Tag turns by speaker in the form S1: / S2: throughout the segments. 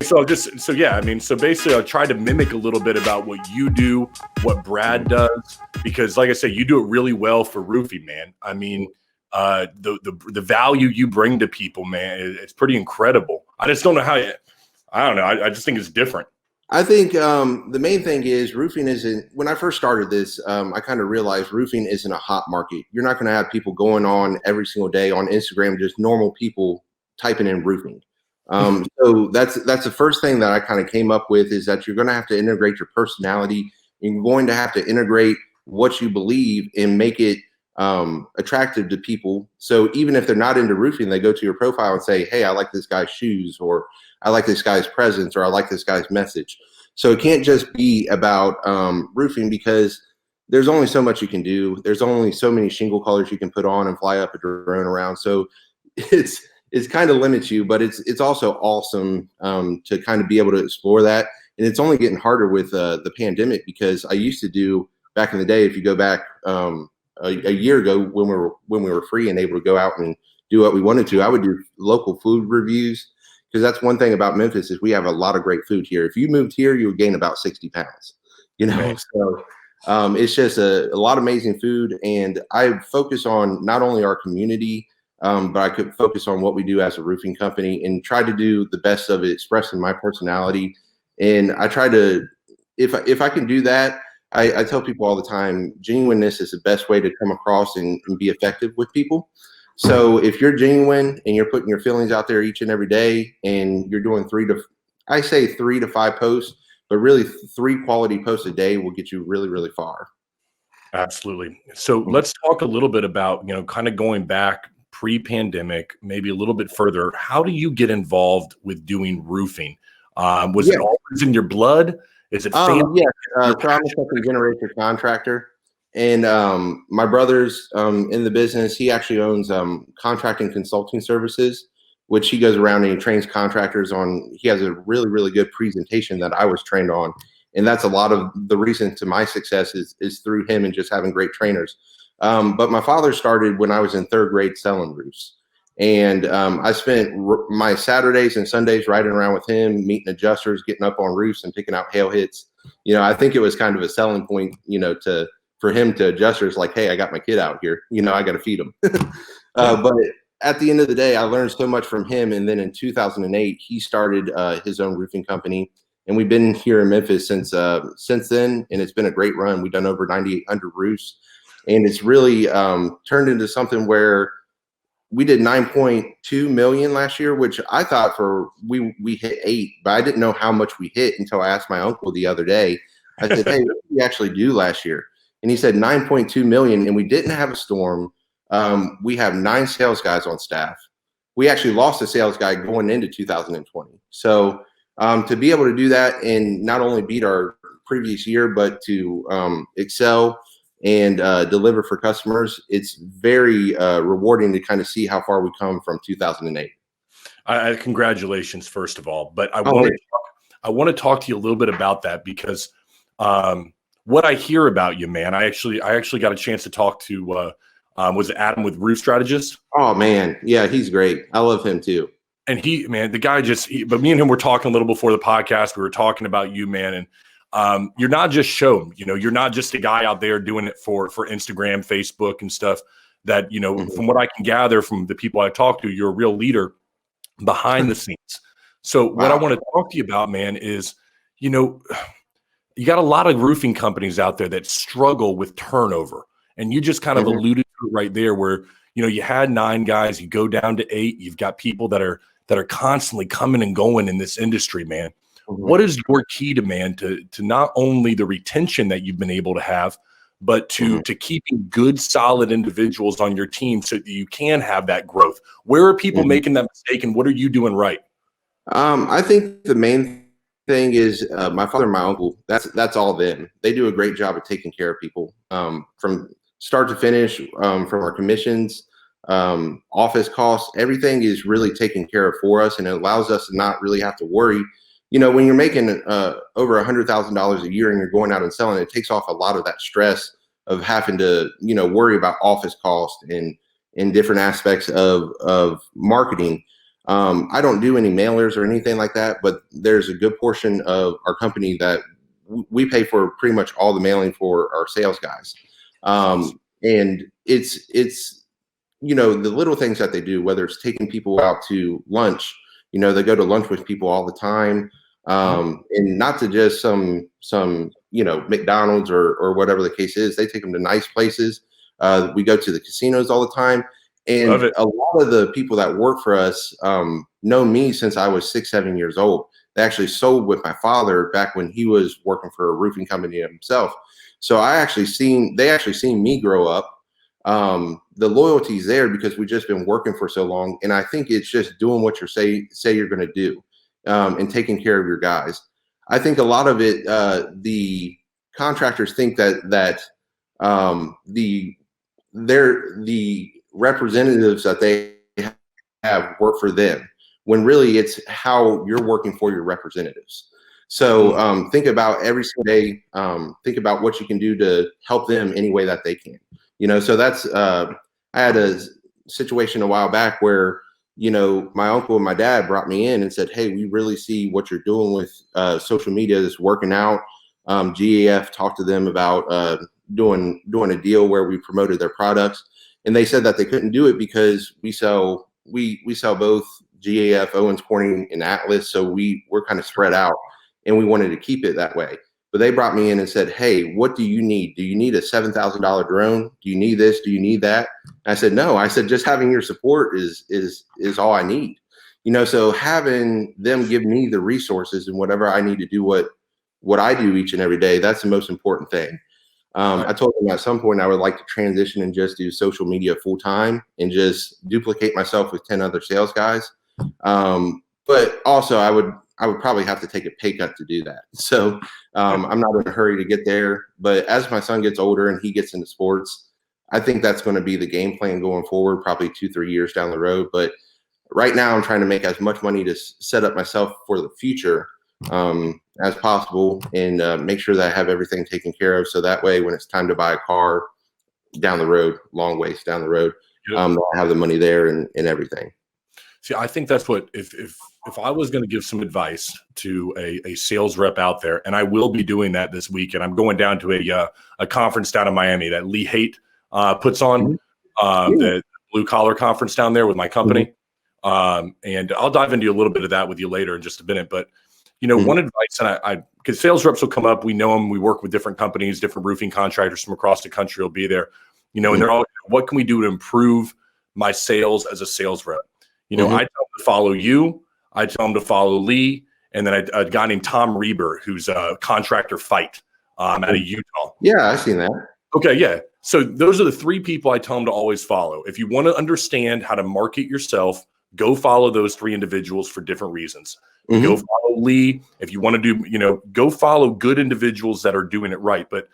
S1: so yeah, I mean, so basically I tried to mimic a little bit about what you do, what Brad does, because like I said, you do it really well for roofing, man. I mean, the value you bring to people, man, it's pretty incredible. I just don't know how I don't know. I just think it's different.
S2: I think the main thing is roofing isn't, when I first started this, I kind of realized roofing isn't a hot market. You're not going to have people going on every single day on Instagram, just normal people typing in roofing. So that's the first thing that I kind of came up with, is that you're going to have to integrate your personality. You're going to have to integrate what you believe and make it attractive to people. So even if they're not into roofing, they go to your profile and say, hey, I like this guy's shoes, or I like this guy's presence, or I like this guy's message. So it can't just be about roofing, because there's only so much you can do. There's only so many shingle colors you can put on and fly up a drone around. So it's kind of limits you, but it's also awesome to kind of be able to explore that. And it's only getting harder with the pandemic, because I used to do, back in the day, if you go back a year ago, when we were free and able to go out and do what we wanted to, I would do local food reviews, because that's one thing about Memphis, is we have a lot of great food here. If you moved here, you would gain about 60 pounds, you know. Nice. So it's just a lot of amazing food, and I focus on not only our community, but I could focus on what we do as a roofing company and try to do the best of it, expressing my personality. And I try to, if I can do that, I tell people all the time, genuineness is the best way to come across and be effective with people. So if you're genuine and you're putting your feelings out there each and every day, and you're doing 3 to 5 posts, but really 3 quality posts a day will get you really, really far.
S1: Absolutely. So let's talk a little bit about, kind of going back pre-pandemic, maybe a little bit further. How do you get involved with doing roofing? Was it always in your blood? Is it family?
S2: Yeah, so I'm a second generation contractor, and my brother's in the business. He actually owns contracting consulting services, which he goes around and he trains contractors on. He has a really, really good presentation that I was trained on, and that's a lot of the reason to my success is through him and just having great trainers. But my father started when I was in 3rd grade selling roofs. And I spent my Saturdays and Sundays riding around with him, meeting adjusters, getting up on roofs and picking out hail hits. I think it was kind of a selling point, for him to adjusters, like, hey, I got my kid out here, I got to feed him. But at the end of the day, I learned so much from him. And then in 2008, he started his own roofing company. And we've been here in Memphis since then. And it's been a great run. We've done over 9,800 roofs. And it's really turned into something where we did 9.2 million last year, which I thought we hit 8, but I didn't know how much we hit until I asked my uncle the other day. I said, hey, what did we actually do last year? And he said 9.2 million, and we didn't have a storm. We have 9 sales guys on staff. We actually lost a sales guy going into 2020. So to be able to do that and not only beat our previous year, but to excel and deliver for customers, it's very rewarding to kind of see how far we come from 2008.
S1: Congratulations, first of all. But I want to talk to you a little bit about that, because what I hear about you, man, I actually got a chance to talk to was it Adam with Roof Strategist?
S2: Oh man, yeah, he's great. I love him too.
S1: And the guy but me and him were talking a little before the podcast. We were talking about you, man, and you're not just shown, you're not just a guy out there doing it for Instagram, Facebook and stuff that, from what I can gather from the people I talk to, you're a real leader behind the scenes. So what I want to talk to you about, man, is, you got a lot of roofing companies out there that struggle with turnover. And you just kind of alluded to it right there where, you had 9 guys, you go down to 8, you've got people that are constantly coming and going in this industry, man. What is your key to, man, to not only the retention that you've been able to have, but to keeping good, solid individuals on your team so that you can have that growth? Where are people making that mistake, and what are you doing right?
S2: I think the main thing is my father and my uncle. That's all them. They do a great job of taking care of people from start to finish, from our commissions, office costs. Everything is really taken care of for us, and it allows us to not really have to worry. When you're making over $100,000 a year and you're going out and selling, it takes off a lot of that stress of having to, worry about office costs and different aspects of marketing. I don't do any mailers or anything like that, but there's a good portion of our company that we pay for pretty much all the mailing for our sales guys. And it's the little things that they do, whether it's taking people out to lunch, they go to lunch with people all the time. And not to just some McDonald's or whatever the case is. They take them to nice places. We go to the casinos all the time. And a lot of the people that work for us know me since I was 6, 7 years old. They actually sold with my father back when he was working for a roofing company himself. So they actually seen me grow up. The loyalty's there because we've just been working for so long. And I think it's just doing what you say you're going to do, and taking care of your guys. I think a lot of it, the contractors think that the representatives that they have work for them, when really it's how you're working for your representatives. So think about every single day, think about what you can do to help them any way that they can. So that's I had a situation a while back where my uncle and my dad brought me in and said, hey, we really see what you're doing with social media that's working out. GAF talked to them about doing a deal where we promoted their products, and they said that they couldn't do it because we sell both GAF, Owens Corning, and Atlas, so we're kind of spread out, and we wanted to keep it that way. But they brought me in and said, hey, what do you need? Do you need a $7,000 drone? Do you need this? Do you need that? And I said, no. I said, just having your support is all I need. So having them give me the resources and whatever I need to do what I do each and every day, that's the most important thing. I told them at some point I would like to transition and just do social media full time and just duplicate myself with 10 other sales guys. But also I would probably have to take a pay cut to do that. So I'm not in a hurry to get there. But as my son gets older and he gets into sports, I think that's going to be the game plan going forward, probably 2-3 years down the road. But right now I'm trying to make as much money to set up myself for the future as possible, and make sure that I have everything taken care of. So that way, when it's time to buy a car down the road, long ways down the road, I have the money there and everything.
S1: See, I think that's what, if I was going to give some advice to a sales rep out there, and I will be doing that this week, and I'm going down to a conference down in Miami that Lee Haight puts on, the blue collar conference down there with my company. And I'll dive into a little bit of that with you later in just a minute. But, one advice, and because sales reps will come up, we know them, we work with different companies, different roofing contractors from across the country will be there, and they're all, what can we do to improve my sales as a sales rep? I tell them to follow you. I tell them to follow Lee. And then a guy named Tom Reber, who's a contractor fight out of Utah.
S2: Yeah, I've seen that. Okay,
S1: yeah. So those are the 3 people I tell them to always follow. If you want to understand how to market yourself, go follow those 3 individuals for different reasons. Go follow Lee. If you want to do, go follow good individuals that are doing it right. But,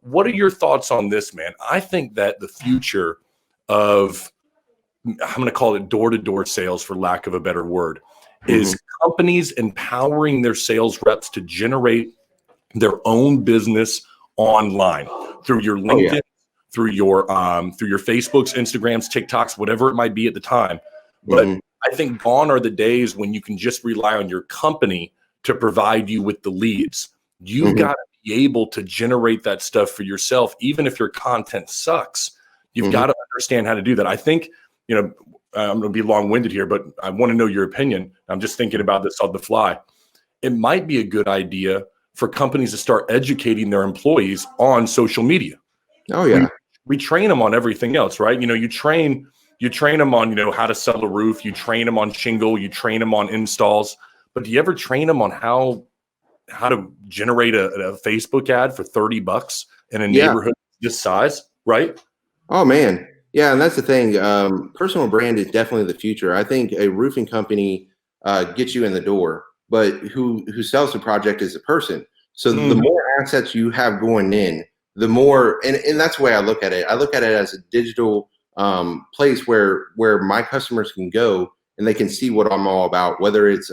S1: what are your thoughts on this, man? I think that the future of, I'm going to call it door-to-door sales, for lack of a better word, is companies empowering their sales reps to generate their own business online through your LinkedIn, through your Facebooks, Instagrams, TikToks, whatever it might be at the time. But I think gone are the days when you can just rely on your company to provide you with the leads. You've got to be able to generate that stuff for yourself, even if your content sucks. You've got to understand how to do that. I think, I'm going to be long-winded here, but I want to know your opinion. I'm just thinking about this on the fly. It might be a good idea for companies to start educating their employees on social media.
S2: Oh yeah.
S1: We train them on everything else, right? You train them on, how to sell a roof, you train them on shingle, you train them on installs, but do you ever train them on how to generate a Facebook ad for $30 in a neighborhood this size, right?
S2: Oh man. Yeah. And that's the thing. Personal brand is definitely the future. I think a roofing company gets you in the door, but who sells the project is the person. So the more assets you have going in, the more, and that's the way I look at it. I look at it as a digital place where my customers can go and they can see what I'm all about, whether it's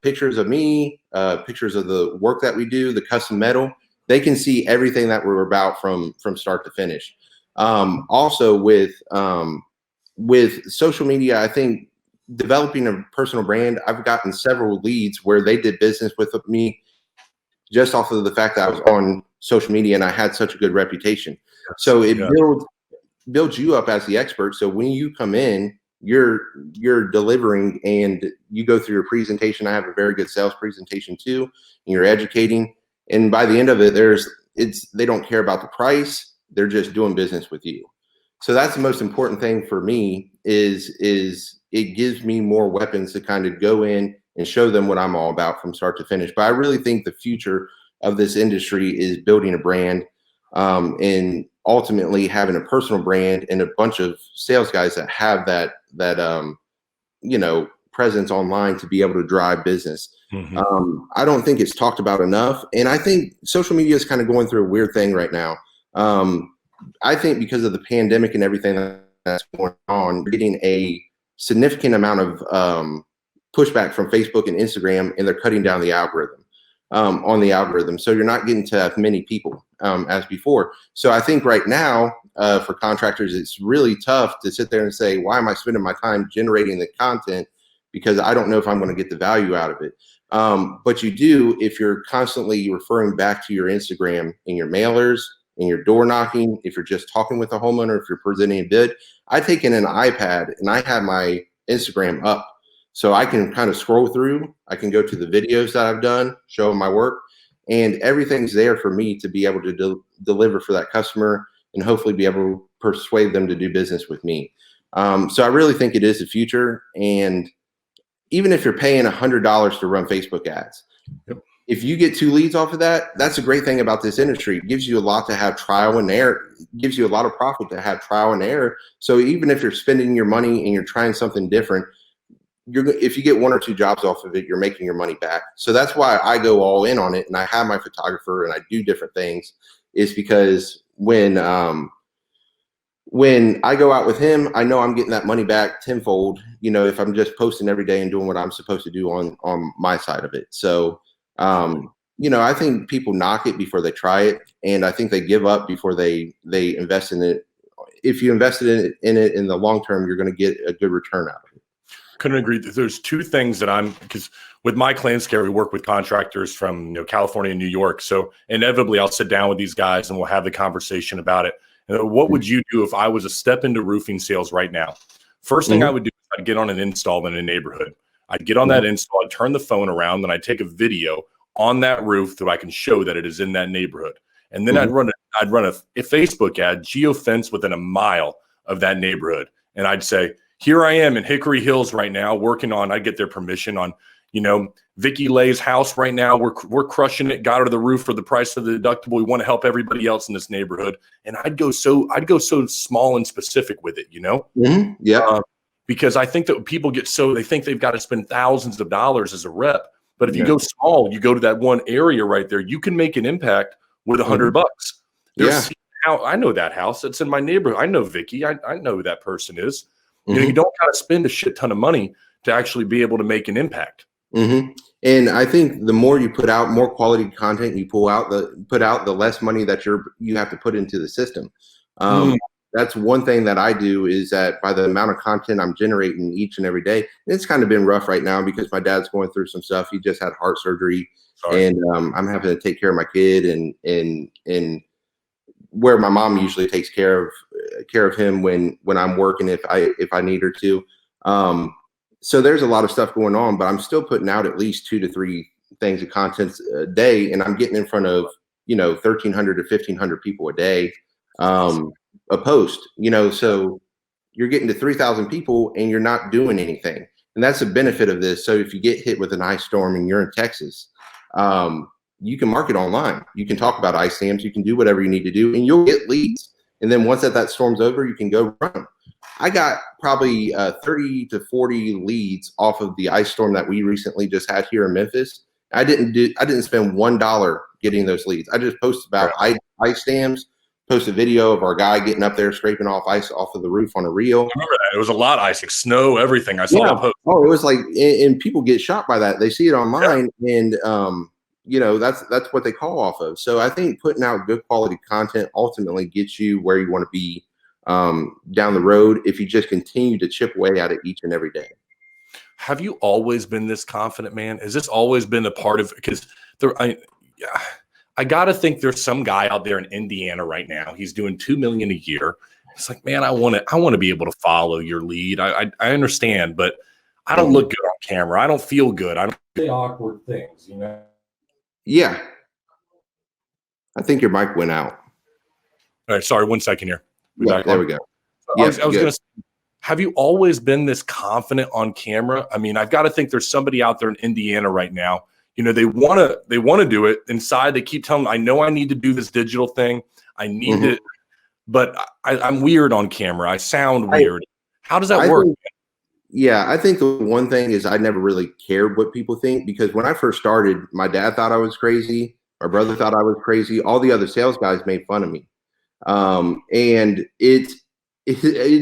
S2: pictures of me, pictures of the work that we do, the custom metal. They can see everything that we're about from start to finish. Also with with social media, I think developing a personal brand, I've gotten several leads where they did business with me just off of the fact that I was on social media and I had such a good reputation. So it builds you up as the expert. So when you come in, you're delivering and you go through your presentation. I have a very good sales presentation too, and you're educating. And by the end of it, they don't care about the price. They're just doing business with you. So that's the most important thing for me is it gives me more weapons to kind of go in and show them what I'm all about from start to finish. But I really think the future of this industry is building a brand, and ultimately having a personal brand and a bunch of sales guys that have that presence online to be able to drive business. I don't think it's talked about enough. And I think social media is kind of going through a weird thing right now. I think because of the pandemic and everything that's going on, you're getting a significant amount of pushback from Facebook and Instagram, and they're cutting down the algorithm on the algorithm. So you're not getting to as many people as before. So I think right now for contractors, it's really tough to sit there and say, why am I spending my time generating the content? Because I don't know if I'm going to get the value out of it. But you do if you're constantly referring back to your Instagram and your mailers and your door knocking, if you're just talking with a homeowner, if you're presenting a bid. I take in an iPad and I have my Instagram up. So I can kind of scroll through. I can go to the videos that I've done, show them my work, and everything's there for me to be able to deliver for that customer and hopefully be able to persuade them to do business with me. So I really think it is the future. And even if you're paying $100 to run Facebook ads, if you get 2 leads off of that, that's a great thing about this industry. It gives you a lot to have trial and error. It gives you a lot of profit to have trial and error. So even if you're spending your money and you're trying something different, if you get 1 or 2 jobs off of it, you're making your money back. So that's why I go all in on it, and I have my photographer and I do different things, is because when I go out with him, I know I'm getting that money back tenfold, if I'm just posting every day and doing what I'm supposed to do on my side of it. So, I think people knock it before they try it, and I think they give up before they invest in it. If you invested in it in the long term, you're going to get a good return out of it.
S1: Couldn't agree. There's 2 things that because with my Clan-Scare, we work with contractors from California and New York. So inevitably I'll sit down with these guys and we'll have the conversation about it. And what would you do if I was a step into roofing sales right now? First thing I would do is I'd get on an install in a neighborhood. I'd get on that install, I'd turn the phone around, and I'd take a video on that roof so I can show that it is in that neighborhood. And then I'd run a Facebook ad, geofence within a mile of that neighborhood. And I'd say, here I am in Hickory Hills right now working on, I get their permission on, Vicky Lay's house right now. We're crushing it, got her to the roof for the price of the deductible. We want to help everybody else in this neighborhood. And I'd go so small and specific with it, because I think that people they think they've got to spend thousands of dollars as a rep. But if you go small, you go to that one area right there, you can make an impact with $100. I know that house. It's in my neighborhood. I know Vicky. I know who that person is. You don't got to spend a shit ton of money to actually be able to make an impact.
S2: And I think the more you put out, more quality content you put out, the less money that you have to put into the system. That's one thing that I do, is that by the amount of content I'm generating each and every day, it's kind of been rough right now because my dad's going through some stuff. He just had heart surgery. And I'm having to take care of my kid and where my mom usually takes care of him when I'm working, if I need her to. So there's a lot of stuff going on, but I'm still putting out at least 2 to 3 things of content a day, and I'm getting in front of 1,300 to 1,500 people a day, a post. So you're getting to 3,000 people and you're not doing anything, and that's the benefit of this. So if you get hit with an ice storm and you're in Texas, you can market online. You can talk about ice dams. You can do whatever you need to do, and you'll get leads. And then once that storm's over, you can go run them. I got probably 30 to 40 leads off of the ice storm that we recently just had here in Memphis. I didn't spend $1 getting those leads. I just posted about ice dams, post a video of our guy getting up there scraping off ice off of the roof on a reel.
S1: I remember that. It was a lot of ice, like snow, everything. I saw that post.
S2: Oh, it was like, and people get shocked by that. They see it online, and that's what they call off of. So I think putting out good quality content ultimately gets you where you want to be. down the road if you just continue to chip away at it each and every day.
S1: Have you always been this confident, man? Has this always been a part of, because there, I got to think there's some guy out there in Indiana right now. He's doing $2 million a year. It's like, man, I want to be able to follow your lead. I understand, but I don't look good on camera. I don't feel good. I don't say awkward things, you know?
S2: Yeah. I think your mic went out.
S1: All right. Sorry. 1 second here.
S2: Yeah, there we go.
S1: I was going to say, have you always been this confident on camera? I mean, I've got to think there's somebody out there in Indiana right now. You know, they want to do it inside. They keep telling me, I know I need to do this digital thing. I need to, but I'm weird on camera. I sound weird. How does that work?
S2: I think the one thing is I never really cared what people think, because when I first started, my dad thought I was crazy. My brother thought I was crazy. All the other sales guys made fun of me. And it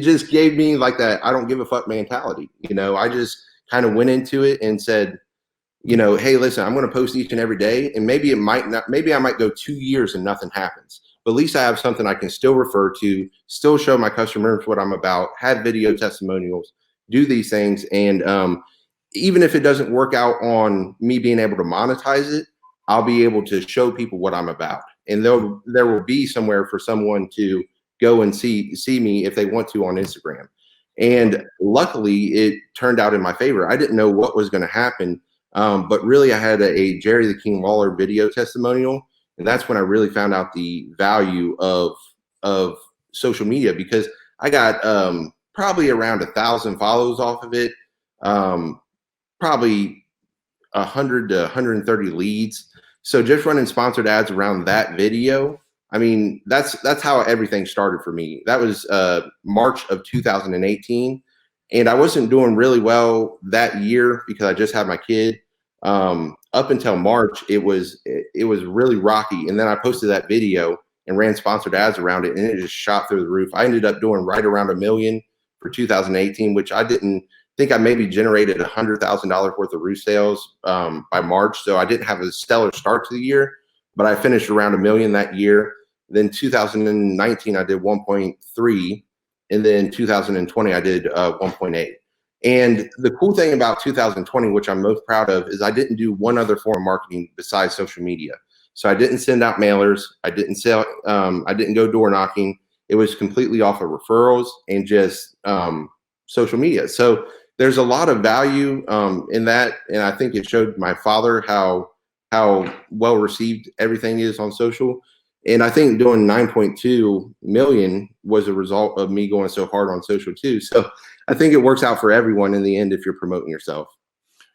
S2: just gave me like that I don't give a fuck mentality. You know, I just kind of went into it and said, you know, hey, listen, I'm going to post each and every day, and maybe I might go 2 years and nothing happens, but at least I have something I can still refer to, still show my customers what I'm about, have video testimonials, do these things. And even if it doesn't work out on me being able to monetize it, I'll be able to show people what I'm about. And there will be somewhere for someone to go and see me if they want to on Instagram. And luckily, it turned out in my favor. I didn't know what was going to happen, but really, I had a Jerry the King Lawler video testimonial, and that's when I really found out the value of social media, because I got probably around 1,000 follows off of it, probably 100 to 130 leads. So just running sponsored ads around that video, I mean, that's how everything started for me. That was March of 2018. And I wasn't doing really well that year because I just had my kid. Up until March, it was really rocky. And then I posted that video and ran sponsored ads around it, and it just shot through the roof. I ended up doing right around $1 million for 2018, which I didn't think. I maybe generated $100,000 worth of roof sales by March. So I didn't have a stellar start to the year, but I finished around $1 million that year. Then 2019, I did 1.3. And then 2020, I did 1.8. And the cool thing about 2020, which I'm most proud of, is I didn't do one other form of marketing besides social media. So I didn't send out mailers. I didn't sell. I didn't go door knocking. It was completely off of referrals and just social media. So there's a lot of value in that. And I think it showed my father how well received everything is on social. And I think doing 9.2 million was a result of me going so hard on social too. So I think it works out for everyone in the end if you're promoting yourself.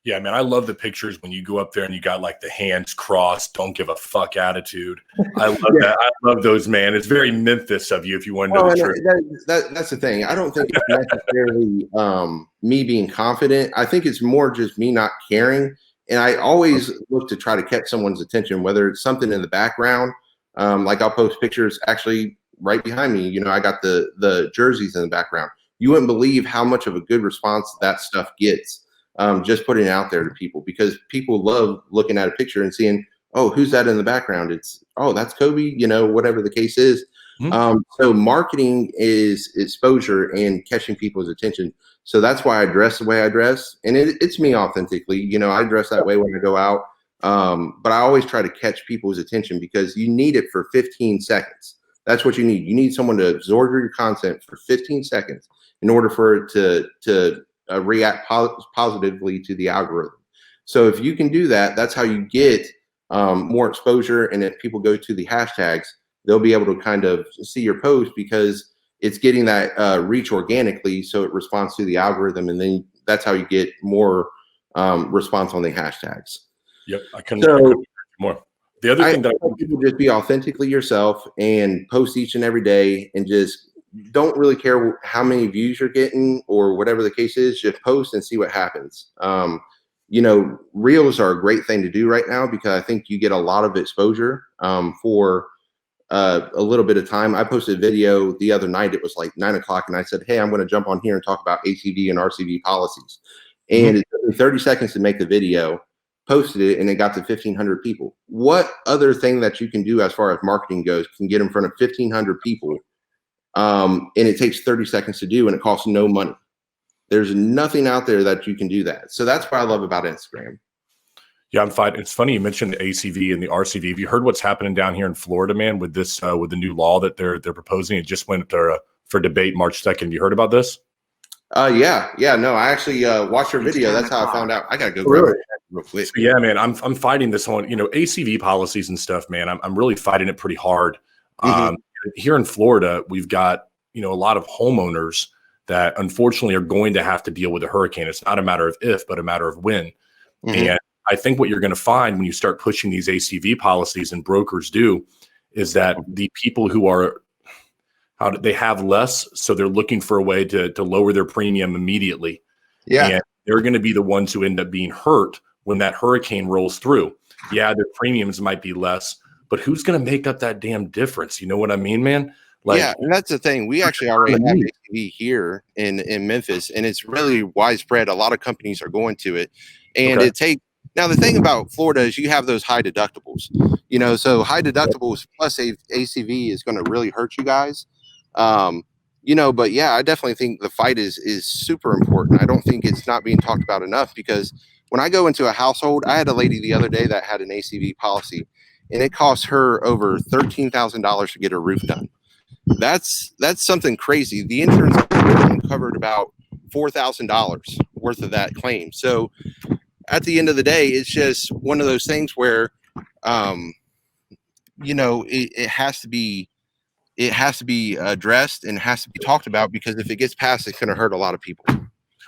S1: Yeah, man, I love the pictures when you go up there and you got like the hands crossed, don't give a fuck attitude. I love that. I love those, man. It's very Memphis of you, if you want to know the truth.
S2: That's the thing. I don't think it's necessarily me being confident. I think it's more just me not caring. And I always look to try to catch someone's attention, whether it's something in the background. Like I'll post pictures actually right behind me. You know, I got the jerseys in the background. You wouldn't believe how much of a good response that stuff gets. Just putting it out there to people, because people love looking at a picture and seeing, oh, who's that in the background? It's, oh, that's Kobe, you know, whatever the case is. So marketing is exposure and catching people's attention. So that's why I dress the way I dress. And it's me authentically. You know, I dress that way when I go out. But I always try to catch people's attention, because you need it for 15 seconds. That's what you need. You need someone to absorb your content for 15 seconds in order for it to react positively to the algorithm. So if you can do that, that's how you get more exposure. And if people go to the hashtags, they'll be able to kind of see your post, because it's getting that reach organically. So it responds to the algorithm. And then that's how you get more response on the hashtags.
S1: Yep. I couldn't agree more. The other thing that I think
S2: people just be authentically yourself and post each and every day, and just don't really care how many views you're getting or whatever the case is. Just post and see what happens. You know, reels are a great thing to do right now, because I think you get a lot of exposure for a little bit of time. I posted a video the other night. It was like 9 o'clock, and I said, hey, I'm going to jump on here and talk about ACV and RCV policies. And it took me 30 seconds to make the video, posted it, and it got to 1,500 people. What other thing that you can do as far as marketing goes can get in front of 1,500 people And it takes 30 seconds to do, and it costs no money. There's nothing out there that you can do that. So that's what I love about Instagram.
S1: Yeah, I'm fine. It's funny you mentioned the ACV and the RCV. Have you heard what's happening down here in Florida, man, with this with the new law that they're proposing? It just went for debate March 2nd. You heard about this?
S2: Yeah. No, I actually watched your video. That's how I found out. I gotta go grab it real quick.
S1: So, yeah, man, I'm fighting this whole, ACV policies and stuff, man. I'm really fighting it pretty hard. Here in Florida, we've got, a lot of homeowners that unfortunately are going to have to deal with a hurricane. It's not a matter of if, but a matter of when. And I think what you're going to find when you start pushing these ACV policies, and brokers do, is that the people who are they have less, so they're looking for a way to lower their premium immediately.
S2: Yeah,
S1: and they're going to be the ones who end up being hurt when that hurricane rolls through. Yeah, their premiums might be less, but who's going to make up that damn difference? You know what I mean, man?
S2: Yeah, and that's the thing. We actually already have ACV here in Memphis, and it's really widespread. A lot of companies are going to it, and it takes. Now, the thing about Florida is you have those high deductibles, so high deductibles plus ACV is going to really hurt you guys. But yeah, I definitely think the fight is super important. I don't think it's not being talked about enough, because when I go into a household, I had a lady the other day that had an ACV policy, and it cost her over $13,000 to get her roof done. That's something crazy. The insurance covered about $4,000 worth of that claim. So at the end of the day, it's just one of those things where, it has to be addressed and has to be talked about, because if it gets passed, it's going to hurt a lot of people.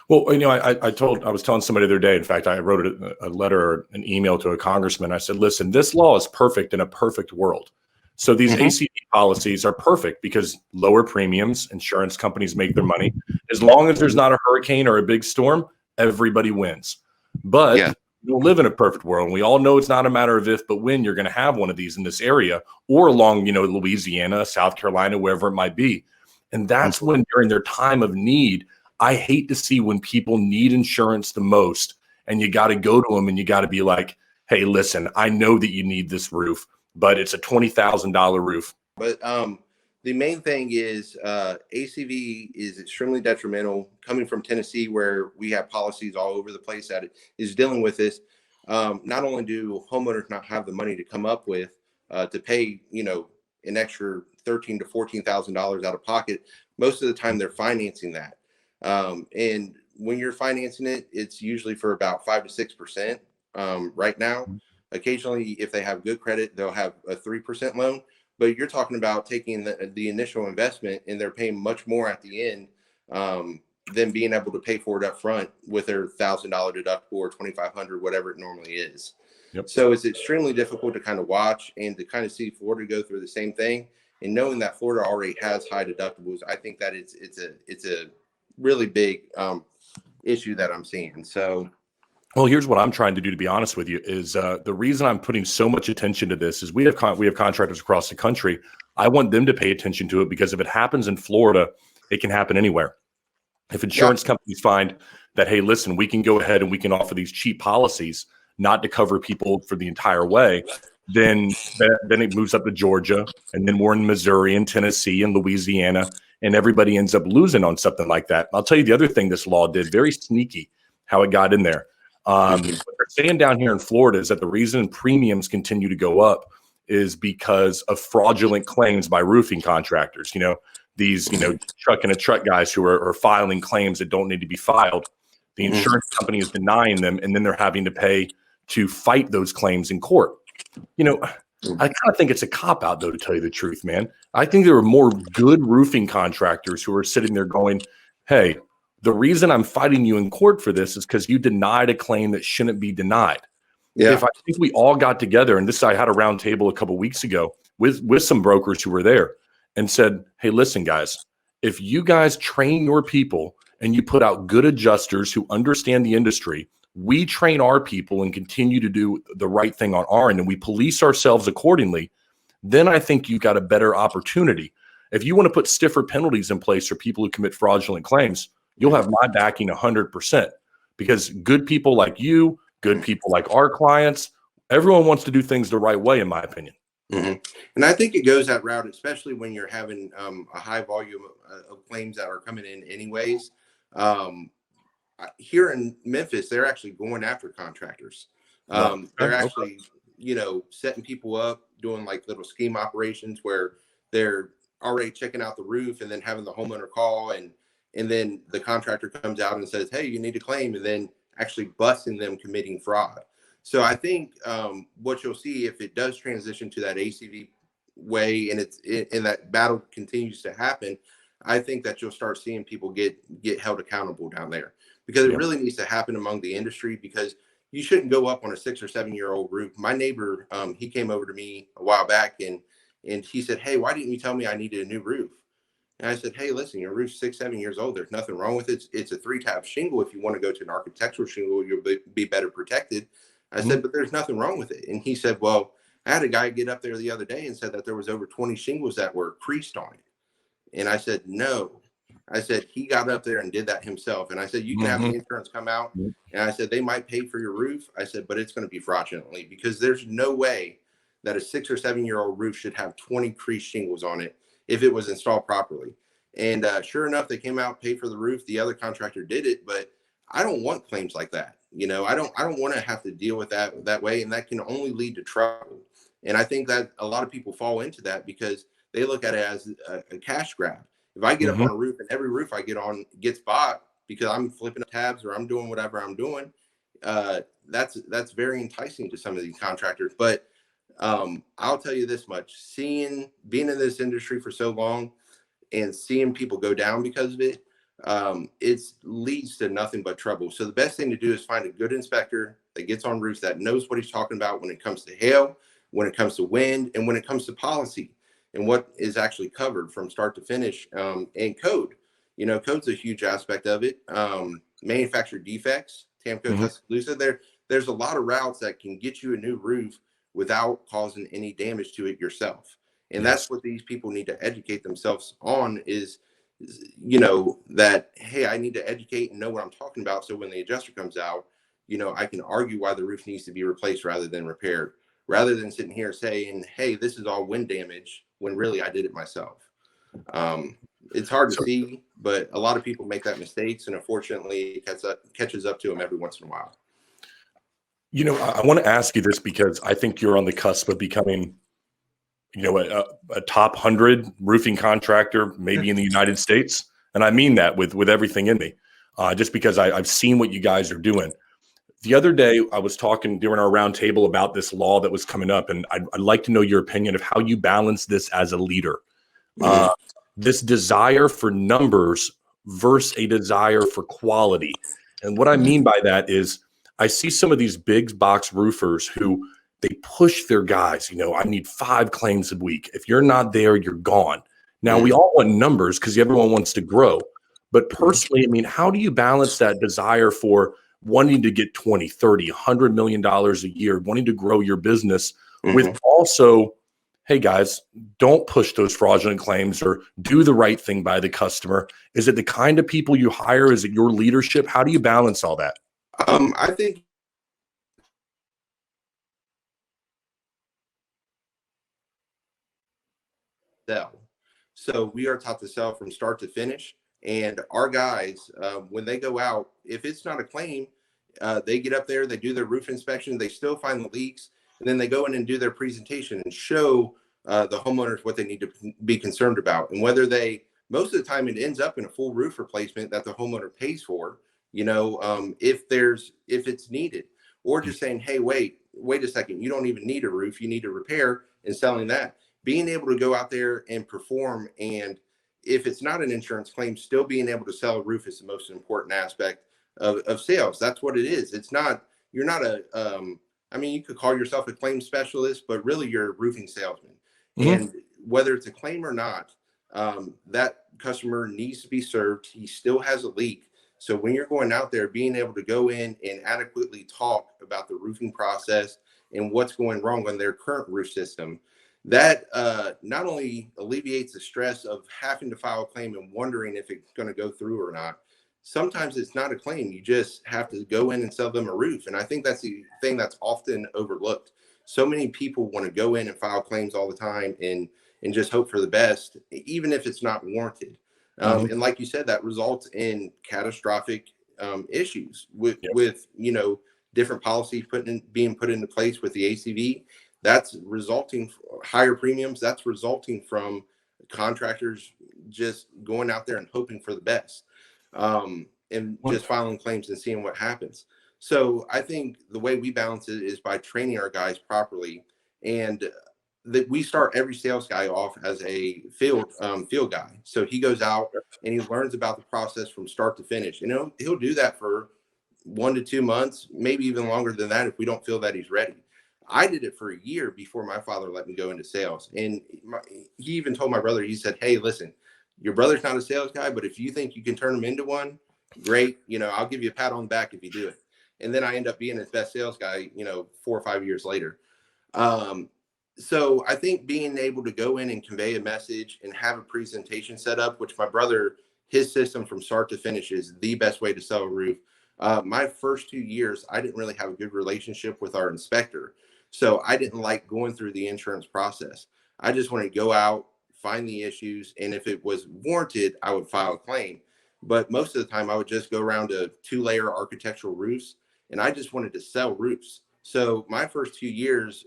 S1: Well, I was telling somebody the other day, in fact, I wrote a letter or an email to a congressman. I said, listen, this law is perfect in a perfect world. So these ACV policies are perfect because lower premiums, insurance companies make their money. As long as there's not a hurricane or a big storm, everybody wins. But we don't live in a perfect world. And we all know it's not a matter of if, but when you're going to have one of these in this area or along, Louisiana, South Carolina, wherever it might be. And that's when, during their time of need, I hate to see when people need insurance the most, and you got to go to them and you got to be like, hey, listen, I know that you need this roof, but it's a $20,000 roof.
S2: But the main thing is ACV is extremely detrimental. Coming from Tennessee, where we have policies all over the place that is dealing with this. Not only do homeowners not have the money to come up with to pay, an extra $13,000 to $14,000 out of pocket, most of the time they're financing that. And when you're financing it, it's usually for about 5 to 6% right now. Occasionally, if they have good credit, they'll have a 3% loan. But you're talking about taking the initial investment, and they're paying much more at the end than being able to pay for it up front with their $1,000 deductible or $2,500, whatever it normally is. Yep. So it's extremely difficult to kind of watch and to kind of see Florida go through the same thing. And knowing that Florida already has high deductibles, I think that it's a really big issue that I'm seeing. So.
S1: Well, here's what I'm trying to do, to be honest with you, is the reason I'm putting so much attention to this is we have contractors across the country. I want them to pay attention to it, because if it happens in Florida, it can happen anywhere. If insurance companies find that, hey, listen, we can go ahead and we can offer these cheap policies not to cover people for the entire way, then it moves up to Georgia, and then we're in Missouri and Tennessee and Louisiana, and everybody ends up losing on something like that. I'll tell you the other thing this law did, very sneaky, how it got in there. What they're saying down here in Florida is that the reason premiums continue to go up is because of fraudulent claims by roofing contractors. These truck guys who are filing claims that don't need to be filed. The insurance company is denying them, and then they're having to pay to fight those claims in court. I kind of think it's a cop out, though, to tell you the truth, man. I think there are more good roofing contractors who are sitting there going, hey, the reason I'm fighting you in court for this is because you denied a claim that shouldn't be denied. Yeah. If I think we all got together, and I had a round table a couple of weeks ago with some brokers who were there, and said, hey, listen, guys, if you guys train your people and you put out good adjusters who understand the industry, we train our people and continue to do the right thing on our end, and we police ourselves accordingly, then I think you've got a better opportunity. If you want to put stiffer penalties in place for people who commit fraudulent claims, you'll have my backing 100%, because good people like you, good people like our clients, everyone wants to do things the right way, in my opinion.
S2: Hmm. And I think it goes that route, especially when you're having a high volume of claims that are coming in anyways. Um, Here in Memphis, they're actually going after contractors.
S1: Well,
S2: They're
S1: okay.
S2: actually, setting people up, doing like little scheme operations where they're already checking out the roof and then having the homeowner call, and then the contractor comes out and says, "Hey, you need to claim," and then actually busting them committing fraud. So I think what you'll see if it does transition to that ACV way, and that battle continues to happen, I think that you'll start seeing people get held accountable down there, because it
S1: Yeah.
S2: really needs to happen among the industry, because you shouldn't go up on a 6 or 7 year old roof. My neighbor, he came over to me a while back, and he said, "Hey, why didn't you tell me I needed a new roof?" And I said, "Hey, listen, your roof's 6, 7 years old. There's nothing wrong with it. It's a 3 tab shingle. If you want to go to an architectural shingle, you'll be better protected." I
S1: Mhm.
S2: said, "But there's nothing wrong with it." And he said, "Well, I had a guy get up there the other day and said that there was over 20 shingles that were creased on it." And I said, "No." I said, "He got up there and did that himself." And I said, "You can have
S1: Mhm.
S2: the insurance come out."
S1: Mhm.
S2: And I said, "They might pay for your roof." I said, "But it's going to be fraudulently, because there's no way that a 6 or 7 year old roof should have 20 creased shingles on it if it was installed properly." And sure enough, they came out, paid for the roof. The other contractor did it, but I don't want claims like that. I don't want to have to deal with that way, and that can only lead to trouble. And I think that a lot of people fall into that because they look at it as a cash grab. If I get up
S1: Mhm.
S2: on a roof and every roof I get on gets bought because I'm flipping tabs or I'm doing whatever I'm doing, that's very enticing to some of these contractors. But I'll tell you this much: being in this industry for so long and seeing people go down because of it, it leads to nothing but trouble. So the best thing to do is find a good inspector that gets on roofs, that knows what he's talking about when it comes to hail, when it comes to wind, and when it comes to policy and what is actually covered from start to finish, and code. Code's a huge aspect of it. Manufacturer defects, Tamco,
S1: Mhm.
S2: Tuscaloosa. There's a lot of routes that can get you a new roof without causing any damage to it yourself. And
S1: Yes.
S2: that's what these people need to educate themselves on, is that, hey, I need to educate and know what I'm talking about, so when the adjuster comes out, I can argue why the roof needs to be replaced rather than repaired, rather than sitting here saying, "Hey, this is all wind damage," when really I did it myself. um, it's hard to
S1: So,
S2: see, but a lot of people make that mistakes, and unfortunately it catches up to them every once in a while.
S1: I want to ask you this because I think you're on the cusp of becoming, a top 100 roofing contractor, maybe in the United States. And I mean that with everything in me, just because I've seen what you guys are doing. The other day, I was talking during our roundtable about this law that was coming up, and I'd like to know your opinion of how you balance this as a leader. Uh,
S2: Mhm.
S1: this desire for numbers versus a desire for quality. And what I mean by that is I see some of these big box roofers who they push their guys, I need 5 claims a week. If you're not there, you're gone. Now, we
S2: Mhm.
S1: all want numbers because everyone wants to grow. But
S2: Mhm.
S1: personally, I mean, how do you balance that desire for wanting to get 20, 30, $100 million a year, wanting to grow your business with
S2: Mhm.
S1: also, hey guys, don't push those fraudulent claims or do the right thing by the customer? Is it the kind of people you hire? Is it your leadership? How do you balance all that?
S2: I think sell. So we are taught to sell from start to finish. And our guys, when they go out, if it's not a claim, they get up there, they do their roof inspection, they still find the leaks, and then they go in and do their presentation and show the homeowners what they need to be concerned about. And most of the time, it ends up in a full roof replacement that the homeowner pays for, if it's needed, or just saying, "Hey, wait a second, you don't even need a roof, you need a repair," and selling that. Being able to go out there and perform, and if it's not an insurance claim, still being able to sell a roof is the most important aspect of sales. That's what it is. It's not, you're not I mean, you could call yourself a claim specialist, but really you're a roofing salesman.
S1: Mhm.
S2: And whether it's a claim or not, that customer needs to be served. He still has a leak. So when you're going out there, being able to go in and adequately talk about the roofing process and what's going wrong on their current roof system, that not only alleviates the stress of having to file a claim and wondering if it's going to go through or not. Sometimes it's not a claim. You just have to go in and sell them a roof. And I think that's the thing that's often overlooked. so many people want to go in and file claims all the time and just hope for the best, even if it's not warranted. And like you said, that results in catastrophic issues with different policies being put into place with the ACV. That's resulting higher premiums. That's resulting from contractors just going out there and hoping for the best, and just filing claims and seeing what happens. So I think the way we balance it is by training our guys properly, and that we start every sales guy off as a field guy. So he goes out and he learns about the process from start to finish. He'll do that for 1 to 2 months, maybe even longer than that if we don't feel that he's ready. I did it for a year before my father let me go into sales. And he even told my brother, he said, "Hey, listen, your brother's not a sales guy, but if you think you can turn him into one, great. I'll give you a pat on the back if you do it." And then I end up being his best sales guy, 4 or 5 years later. So I think being able to go in and convey a message and have a presentation set up, which my brother, his system from start to finish is the best way to sell a roof. My first 2 years, I didn't really have a good relationship with our inspector. So I didn't like going through the insurance process. I just wanted to go out, find the issues, and if it was warranted, I would file a claim. But most of the time, I would just go around to 2-layer architectural roofs, and I just wanted to sell roofs. So my first 2 years,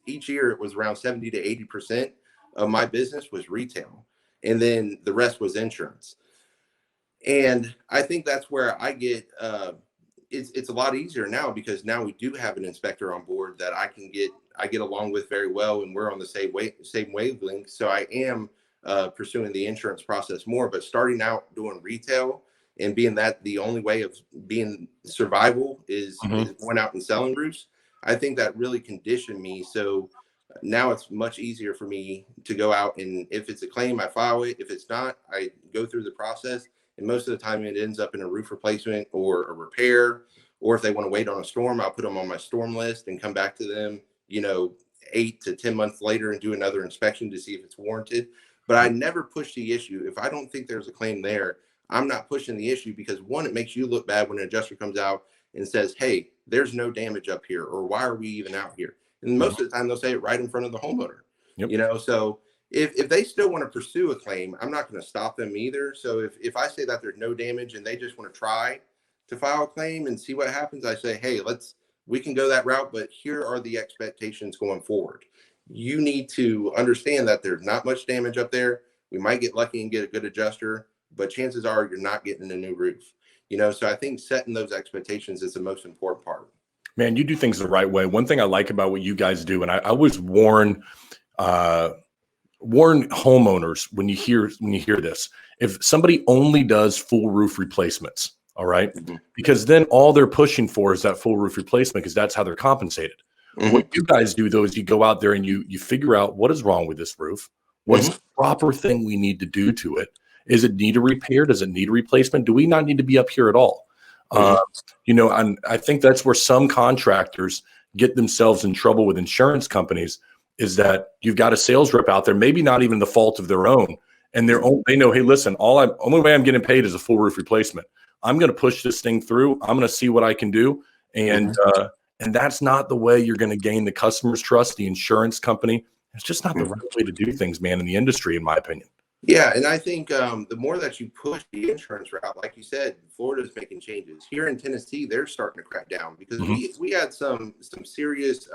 S2: each year, it was around 70 to 80% of my business was retail, and then the rest was insurance. And I think that's where I get it's a lot easier now, because now we do have an inspector on board that I get along with very well, and we're on the same wavelength. So I am pursuing the insurance process more. But starting out doing retail and being that the only way of being survival is going out and selling roofs, I think that really conditioned me. So now it's much easier for me to go out, and if it's a claim, I file it. If it's not, I go through the process. And most of the time it ends up in a roof replacement or a repair, or if they want to wait on a storm, I'll put them on my storm list and come back to them, 8 to 10 months later and do another inspection to see if it's warranted. But I never push the issue. If I don't think there's a claim there, I'm not pushing the issue, because one, it makes you look bad when an adjuster comes out and says, "Hey, there's no damage up here," or "Why are we even out here?" And most of the time they'll say it right in front of the homeowner. So if they still want to pursue a claim, I'm not going to stop them either. So if I say that there's no damage and they just want to try to file a claim and see what happens, I say, "Hey, we can go that route, but here are the expectations going forward. You need to understand that there's not much damage up there. We might get lucky and get a good adjuster, but chances are you're not getting a new roof." So I think setting those expectations is the most important part.
S1: Man, you do things the right way. One thing I like about what you guys do, and I always warn homeowners when you hear this, if somebody only does full roof replacements, all right, because then all they're pushing for is that full roof replacement, because that's how they're compensated. What you guys do, though, is you go out there and you figure out what is wrong with this roof. What's the proper thing we need to do to it? Is it need a repair? Does it need a replacement? Do we not need to be up here at all? And I think that's where some contractors get themselves in trouble with insurance companies, is that you've got a sales rep out there, maybe not even the fault of their own, and they know, "Hey, listen, only way I'm getting paid is a full roof replacement. I'm going to push this thing through. I'm going to see what I can do." And that's not the way you're going to gain the customer's trust, the insurance company. It's just not the right way to do things, man, in the industry, in my opinion.
S2: Yeah, and I think the more that you push the insurance route, like you said, Florida's making changes. Here in Tennessee, they're starting to crack down, because we had some serious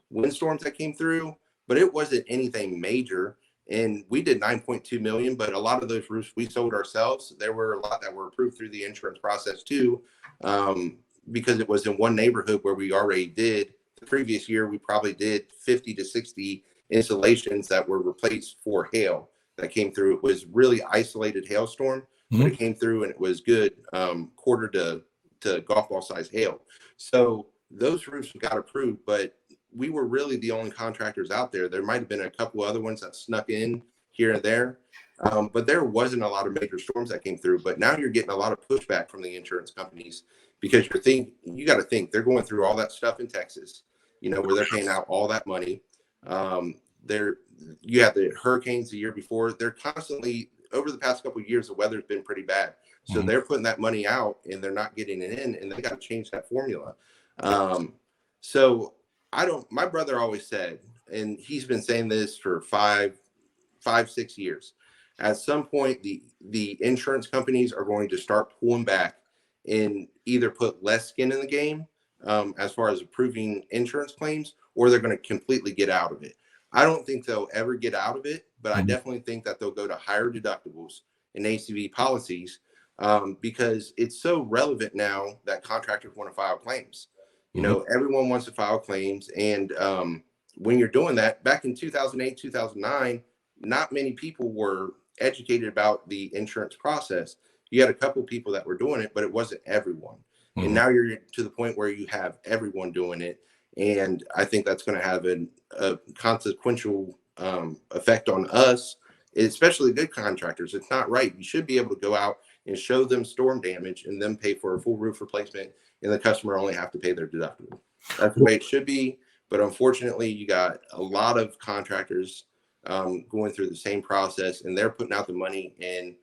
S2: windstorms that came through, but it wasn't anything major. And we did 9.2 million, but a lot of those roofs we sold ourselves. There were a lot that were approved through the insurance process too, because it was in one neighborhood where we already did. The previous year, we probably did 50 to 60 installations that were replaced for hail that came through. It was really isolated hailstorm, but it came through and it was good, quarter to golf ball size hail. So those roofs got approved, but we were really the only contractors out there. There might have been a couple other ones that snuck in here and there, but there wasn't a lot of major storms that came through. But now you're getting a lot of pushback from the insurance companies, because you got to think they're going through all that stuff in Texas, where they're paying out all that money. You have the hurricanes the year before. They're constantly, over the past couple of years, the weather's been pretty bad. So they're putting that money out and they're not getting it in, and they got to change that formula. So My brother always said, and he's been saying this for 6 years. At some point, the insurance companies are going to start pulling back and either put less skin in the game as far as approving insurance claims, or they're going to completely get out of it. I don't think they'll ever get out of it, but I definitely think that they'll go to higher deductibles and ACV policies because it's so relevant now that contractors want to file claims. You know, everyone wants to file claims. And when you're doing that, back in 2008, 2009, not many people were educated about the insurance process. You had a couple of people that were doing it, but it wasn't everyone. And now you're to the point where you have everyone doing it. And I think that's going to have a consequential effect on us, especially good contractors. It's not right. You should be able to go out and show them storm damage and then pay for a full roof replacement, and the customer only have to pay their deductible. That's the way it should be. But unfortunately, you got a lot of contractors going through the same process, and they're putting out the money. And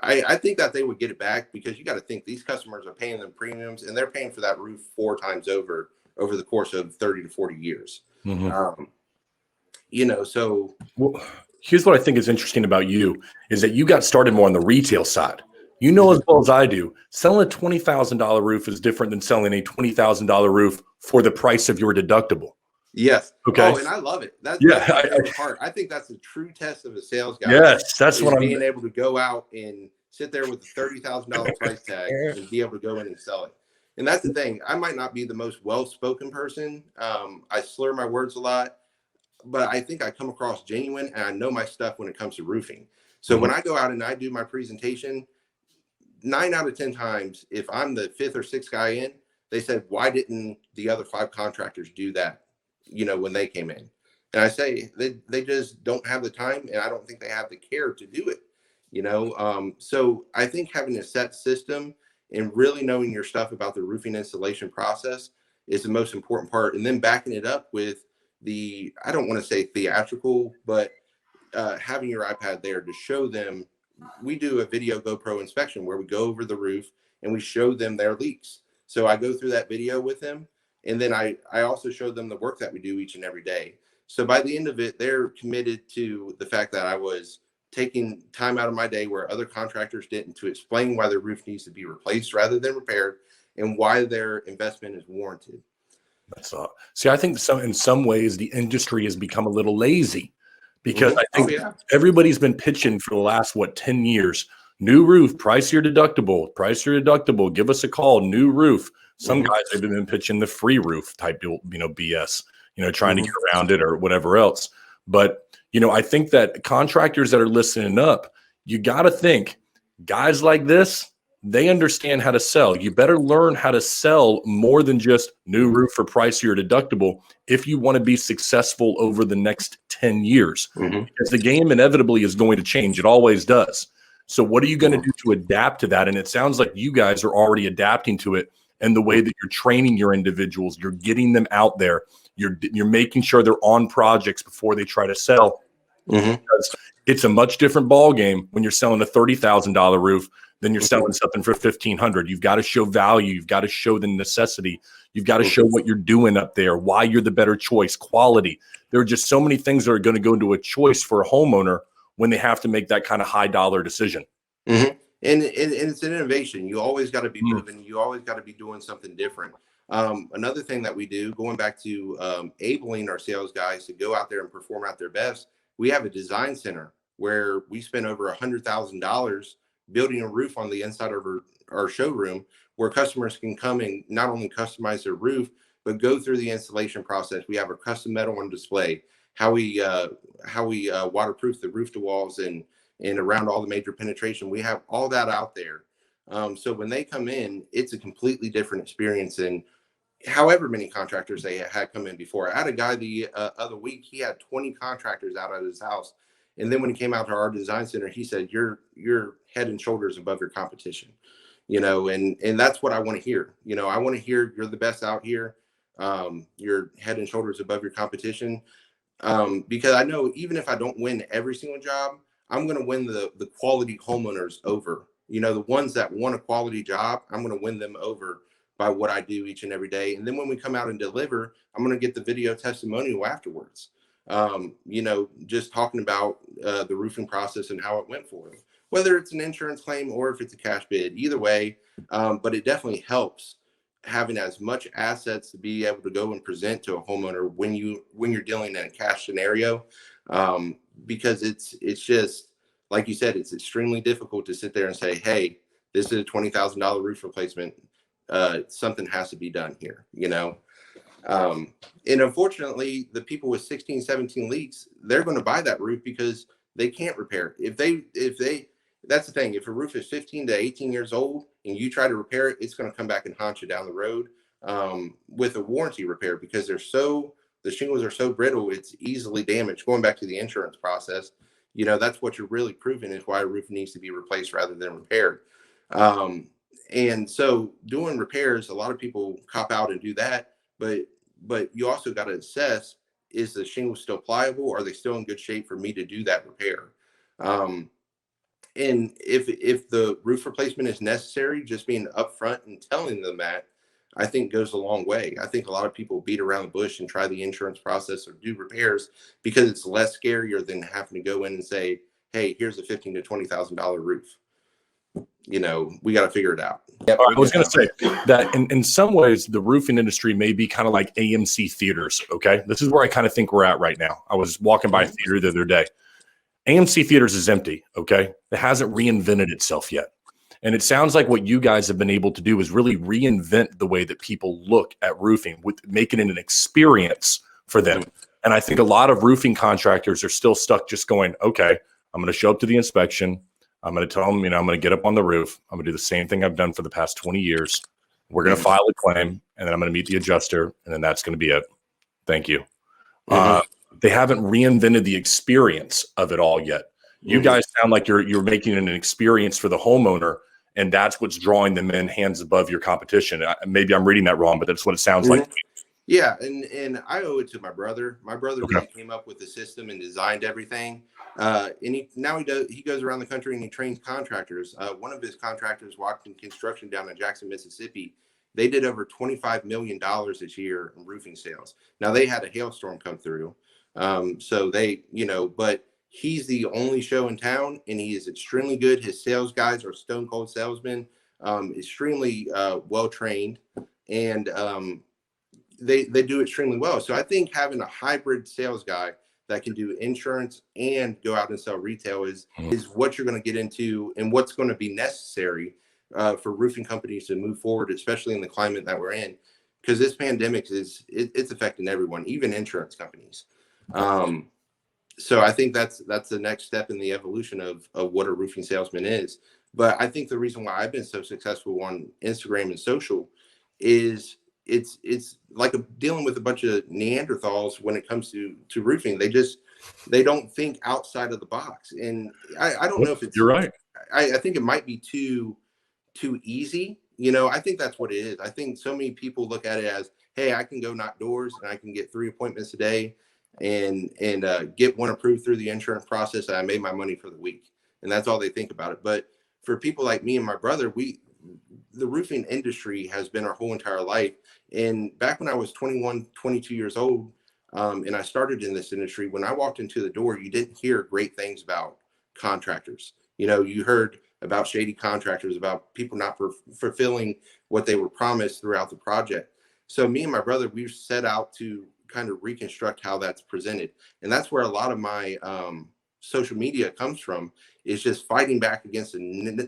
S2: I think that they would get it back, because you got to think these customers are paying them premiums, and they're paying for that roof 4 times over the course of 30 to 40 years. You know, so.
S1: Well, here's what I think is interesting about you is that you got started more on the retail side. You know as well as I do, selling a $20,000 roof is different than selling a $20,000 roof for the price of your deductible.
S2: Yes.
S1: Okay.
S2: Oh, and I love it. That's my favorite part. I think that's the true test of a sales guy.
S1: Yes, that's what I'm
S2: being able to go out and sit there with a $30,000 price tag and be able to go in and sell it. And that's the thing. I might not be the most well-spoken person. I slur my words a lot, but I think I come across genuine, and I know my stuff when it comes to roofing. So when I go out and I do my presentation, 9 out of 10 times, if I'm the 5th or 6th guy in, they said, why didn't the other 5 contractors do that, you know, when they came in? And I say, they just don't have the time, and I don't think they have the care to do it, you know? So I think having a set system and really knowing your stuff about the roofing installation process is the most important part. And then backing it up with I don't want to say theatrical, but having your iPad there to show them. We do a video GoPro inspection where we go over the roof and we show them their leaks. So I go through that video with them, and then I also show them the work that we do each and every day. So by the end of it, they're committed to the fact that I was taking time out of my day where other contractors didn't, to explain why their roof needs to be replaced rather than repaired, and why their investment is warranted.
S1: That's see, I think in some ways the industry has become a little lazy, because I think everybody's been pitching for the last 10 years. New roof, price your deductible, give us a call, new roof. Some guys have been pitching the free roof type, BS, trying to get around it or whatever else. But, I think that contractors that are listening up, you got to think guys like this, they understand how to sell. You better learn how to sell more than just new roof for price your deductible if you want to be successful over the next 10 years. Because the game inevitably is going to change. It always does. So what are you going to do to adapt to that? And it sounds like you guys are already adapting to it, and the way that you're training your individuals, you're getting them out there. You're making sure they're on projects before they try to sell. Because it's a much different ball game when you're selling a $30,000 roof than you're selling something for $1,500. You've got to show value. You've got to show the necessity. You've got to show what you're doing up there, why you're the better choice, quality. There are just so many things that are going to go into a choice for a homeowner when they have to make that kind of high dollar decision.
S2: And it's an innovation. You always got to be moving. You always got to be doing something different. Another thing that we do, going back to enabling our sales guys to go out there and perform at their best, we have a design center where we spend over $100,000 building a roof on the inside of our showroom, where customers can come and not only customize their roof, but go through the installation process. We have a custom metal on display, how we waterproof the roof to walls and around all the major penetration. We have all that out there. So when they come in, it's a completely different experience than however many contractors they had come in before. I had a guy the other week, he had 20 contractors out at his house. And then when he came out to our design center, he said, you're head and shoulders above your competition, and that's what I want to hear. I want to hear you're the best out here. You're head and shoulders above your competition. Because I know even if I don't win every single job, I'm going to win the quality homeowners over, the ones that want a quality job. I'm going to win them over by what I do each and every day. And then when we come out and deliver, I'm going to get the video testimonial afterwards. Just talking about the roofing process and how it went for them, whether it's an insurance claim or if it's a cash bid, either way. But it definitely helps having as much assets to be able to go and present to a homeowner when you're dealing in a cash scenario, because it's just like you said, it's extremely difficult to sit there and say, hey, this is a $20,000 roof replacement. Something has to be done here, and unfortunately, the people with 16, 17 leaks, they're going to buy that roof because they can't repair it. If they, that's the thing. If a roof is 15 to 18 years old and you try to repair it, it's going to come back and haunt you down the road with a warranty repair, because the shingles are so brittle, it's easily damaged. Going back to the insurance process, that's what you're really proving is why a roof needs to be replaced rather than repaired. And so doing repairs, a lot of people cop out and do that, but you also got to assess, is the shingle still pliable? Are they still in good shape for me to do that repair? And if the roof replacement is necessary, just being upfront and telling them that, I think goes a long way. I think a lot of people beat around the bush and try the insurance process or do repairs because it's less scarier than having to go in and say, hey, here's a $15,000 to $20,000 roof. We got to figure it out.
S1: Yep, I was going to say that in some ways, the roofing industry may be kind of like AMC theaters. Okay. This is where I kind of think we're at right now. I was walking by a theater the other day. AMC theaters is empty. Okay. It hasn't reinvented itself yet. And it sounds like what you guys have been able to do is really reinvent the way that people look at roofing, with making it an experience for them. And I think a lot of roofing contractors are still stuck just going, okay, I'm going to show up to the inspection. I'm going to tell them, I'm going to get up on the roof. I'm going to do the same thing I've done for the past 20 years. We're going to file a claim, and then I'm going to meet the adjuster, and then that's going to be it. Thank you. They haven't reinvented the experience of it all yet. You guys sound like you're making it an experience for the homeowner, and that's what's drawing them in hands above your competition. Maybe I'm reading that wrong, but that's what it sounds like.
S2: Yeah, and I owe it to my brother. My brother really came up with the system and designed everything. And he goes around the country and he trains contractors. One of his contractors walked in construction down in Jackson, Mississippi. They did over $25 million this year in roofing sales. Now they had a hailstorm come through. So they, but he's the only show in town and he is extremely good. His sales guys are stone cold salesmen, extremely well trained, and they do extremely well. So I think having a hybrid sales guy that can do insurance and go out and sell retail is what you're going to get into, and what's going to be necessary for roofing companies to move forward, especially in the climate that we're in, because this pandemic it's affecting everyone, even insurance companies. So I think that's the next step in the evolution of what a roofing salesman is. But I think the reason why I've been so successful on Instagram and social is it's like dealing with a bunch of Neanderthals when it comes to roofing. They don't think outside of the box. And I don't know if it's,
S1: you're right.
S2: I think it might be too easy. I think that's what it is. I think so many people look at it as, hey, I can go knock doors and I can get 3 appointments a day and get one approved through the insurance process, and I made my money for the week. And that's all they think about it. But for people like me and my brother, the roofing industry has been our whole entire life. And back when I was 21, 22 years old, and I started in this industry, when I walked into the door, you didn't hear great things about contractors. You heard about shady contractors, about people not fulfilling what they were promised throughout the project. So me and my brother, we set out to kind of reconstruct how that's presented. And that's where a lot of my social media comes from, is just fighting back against the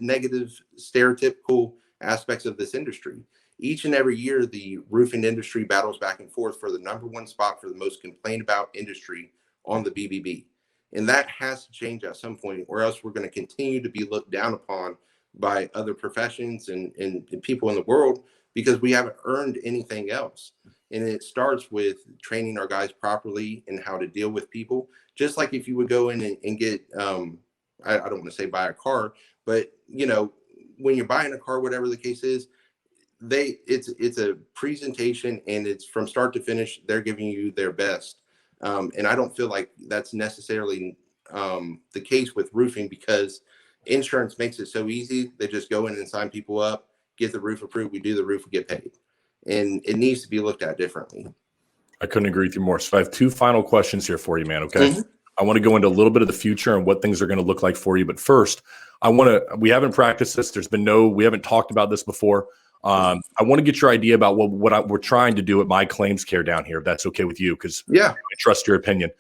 S2: negative, stereotypical aspects of this industry. Each and every year, the roofing industry battles back and forth for the #1 spot for the most complained about industry on the BBB. And that has to change at some point, or else we're going to continue to be looked down upon by other professions and people in the world, because we haven't earned anything else. And it starts with training our guys properly and how to deal with people. Just like if you would go in and get, I don't want to say buy a car, but when you're buying a car, whatever the case is, it's a presentation, and it's from start to finish, they're giving you their best. And I don't feel like that's necessarily the case with roofing, because insurance makes it so easy. They just go in and sign people up, get the roof approved, we do the roof, we get paid. And it needs to be looked at differently.
S1: I couldn't agree with you more. So I have two final questions here for you, man. Okay. I want to go into a little bit of the future and what things are going to look like for you. But first, we haven't practiced this. We haven't talked about this before. I want to get your idea about what we're trying to do at My Claims Care down here, if that's okay with you, because I trust your opinion.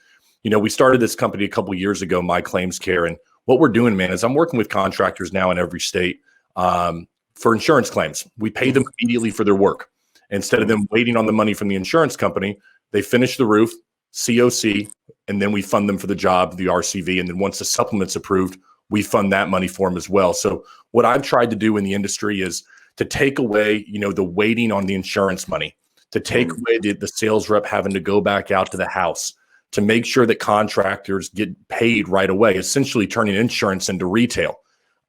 S1: We started this company a couple of years ago, My Claims Care. And what we're doing, man, is I'm working with contractors now in every state for insurance claims. We pay them immediately for their work. Instead of them waiting on the money from the insurance company, they finish the roof, COC, and then we fund them for the job, the RCV. And then once the supplement's approved, we fund that money for them as well. So what I've tried to do in the industry is to take away, the waiting on the insurance money, to take away the sales rep having to go back out to the house, to make sure that contractors get paid right away, essentially turning insurance into retail.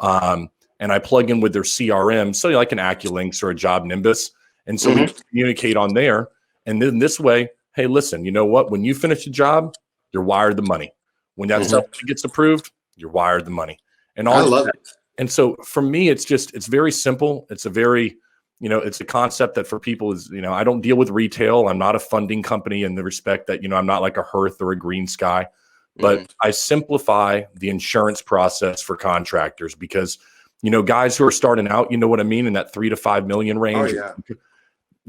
S1: And I plug in with their CRM, so like an AccuLynx or a Job Nimbus. And so we communicate on there. And then this way, hey, listen, you know what? When you finish the job, you're wired the money. When that stuff gets approved, you're wired the money. And
S2: I love it.
S1: And so for me, it's very simple. It's a very, it's a concept that for people is, I don't deal with retail. I'm not a funding company in the respect that, I'm not like a Hearth or a Green Sky, but I simplify the insurance process for contractors because, guys who are starting out, you know what I mean, in that 3 to 5 million range.
S2: Oh, yeah.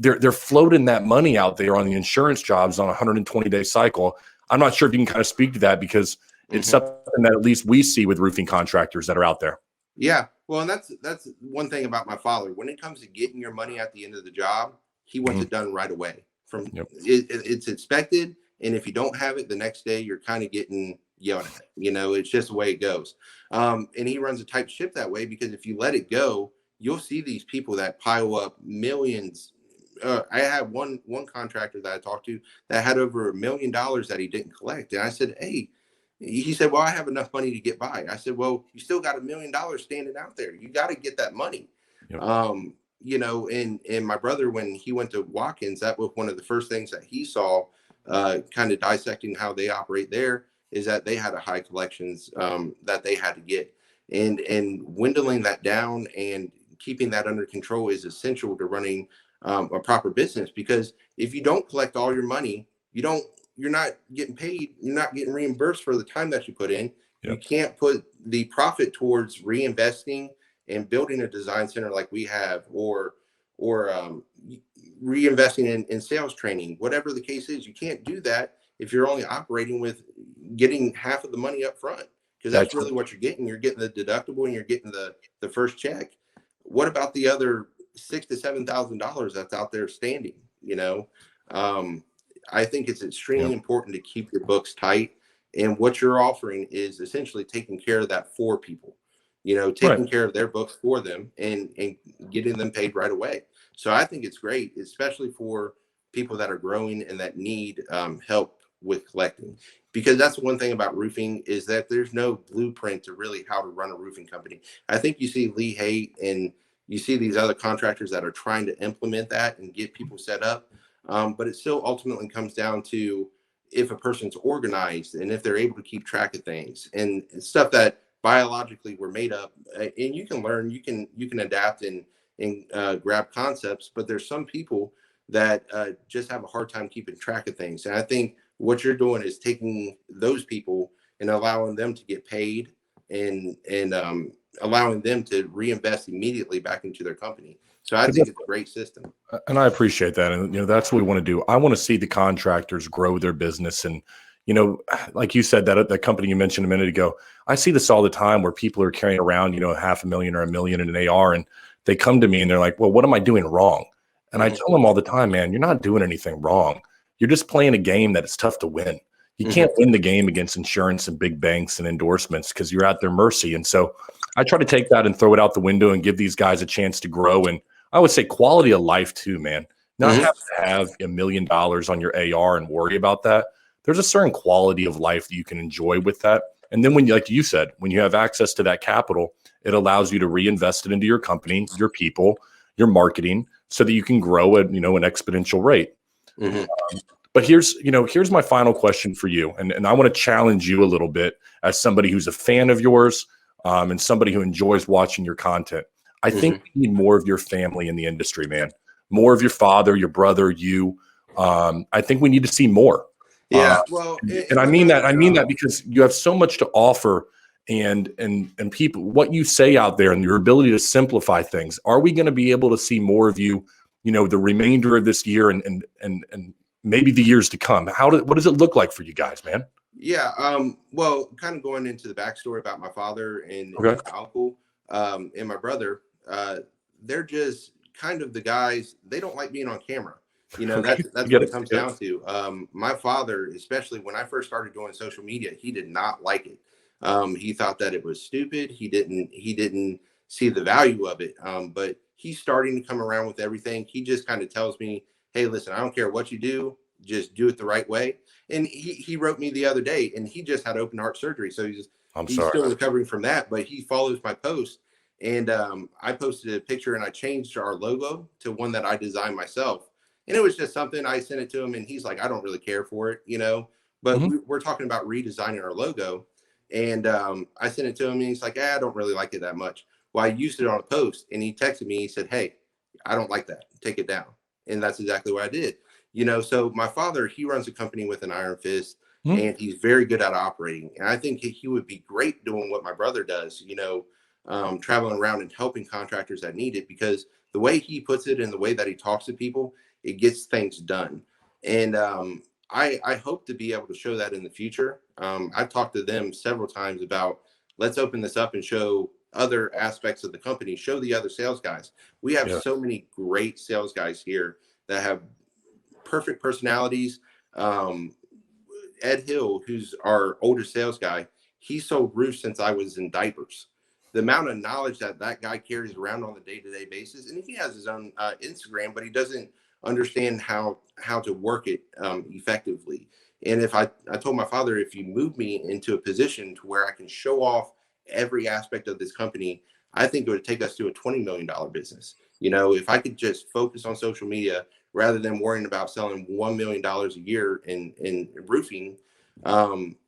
S1: They're floating that money out there on the insurance jobs on a 120-day cycle. I'm not sure if you can kind of speak to that because it's something that at least we see with roofing contractors that are out there.
S2: Yeah. Well, and that's one thing about my father. When it comes to getting your money at the end of the job, he wants it done right away. It's expected. And if you don't have it the next day, you're kind of getting yelled at. It's just the way it goes. And he runs a tight ship that way because if you let it go, you'll see these people that pile up millions. I had one contractor that I talked to that had over $1 million that he didn't collect. And I said, hey, he said, well, I have enough money to get by. I said, well, you still got $1 million standing out there. You got to get that money. And my brother, when he went to Watkins, that was one of the first things that he saw kind of dissecting how they operate there is that they had a high collections that they had to get. And dwindling that down and keeping that under control is essential to running a proper business, because if you don't collect all your money, you're not getting paid. You're not getting reimbursed for the time that you put in. You can't put the profit towards reinvesting and building a design center like we have, or reinvesting in sales training, whatever the case is. You can't do that if you're only operating with getting half of the money up front, because that's really what you're getting. You're getting the deductible and you're getting the first check. What about the other $6,000 to $7,000 that's out there standing? I think it's extremely important to keep your books tight. And what you're offering is essentially taking care of that for people, taking care of their books for them and getting them paid right away. So I think it's great, especially for people that are growing and that need help with collecting, because that's one thing about roofing is that there's no blueprint to really how to run a roofing company. I think you see Lee Haight and you see these other contractors that are trying to implement that and get people set up. But it still ultimately comes down to if a person's organized and if they're able to keep track of things and stuff that biologically were made up. And you can learn, you can adapt and grab concepts, but there's some people that just have a hard time keeping track of things. And I think what you're doing is taking those people and allowing them to get paid and allowing them to reinvest immediately back into their company. So I think it's a great system.
S1: And I appreciate that. And, that's what we want to do. I want to see the contractors grow their business. And, like you said, that company you mentioned a minute ago, I see this all the time where people are carrying around, $500,000 or $1 million in an AR. And they come to me and they're like, well, what am I doing wrong? And I tell them all the time, man, you're not doing anything wrong. You're just playing a game that it's tough to win. You can't win the game against insurance and big banks and endorsements because you're at their mercy. And so I try to take that and throw it out the window and give these guys a chance to grow. And I would say quality of life too, man. Not have to have $1 million on your AR and worry about that. There's a certain quality of life that you can enjoy with that. And then when, like you said, when you have access to that capital, it allows you to reinvest it into your company, your people, your marketing, so that you can grow at, an exponential rate. But here's my final question for you. And I want to challenge you a little bit as somebody who's a fan of yours and somebody who enjoys watching your content. I think we need more of your family in the industry, man. More of your father, your brother, you. I think we need to see more.
S2: Yeah, well,
S1: and I mean that. I mean that because you have so much to offer, and people, what you say out there, and your ability to simplify things. Are we going to be able to see more of you? You know, the remainder of this year, and maybe the years to come. What does it look like for you guys, man?
S2: Yeah. Well, kind of going into the backstory about my father and
S1: Okay.
S2: my uncle, and my brother, they're just kind of the guys, they don't like being on camera. You know,
S1: Okay.
S2: that's what it comes down to. My father, especially when I first started doing social media, he did not like it. He thought that it was stupid. He didn't see the value of it. But he's starting to come around with everything. He just kind of tells me, hey, listen, I don't care what you do, just do it the right way. And he wrote me the other day, and he just had open heart surgery, so he's still recovering from that. But he follows my post, and I posted a picture, and I changed our logo to one that I designed myself. And it was just something, I sent it to him, and he's like, I don't really care for it, you know. But we're talking about redesigning our logo, and I sent it to him, and he's like, I don't really like it that much. Well, I used it on a post, and he texted me. He said, hey, I don't like that. Take it down. And that's exactly what I did. You know, so my father, he runs a company with an iron fist, and he's very good at operating. And I think he would be great doing what my brother does, you know, traveling around and helping contractors that need it, because the way he puts it and the way that he talks to people, it gets things done. And I hope to be able to show that in the future. I've talked to them several times about, let's open this up and show other aspects of the company, show the other sales guys. We have so many great sales guys here that have perfect personalities. Ed Hill, who's our oldest sales guy, he sold roofs since I was in diapers. The amount of knowledge that that guy carries around on a day-to-day basis, and he has his own Instagram, but he doesn't understand how to work it effectively. And if I told my father, if you move me into a position to where I can show off every aspect of this company, I think it would take us to a $20 million business. You know, if I could just focus on social media rather than worrying about selling $1 million a year in roofing,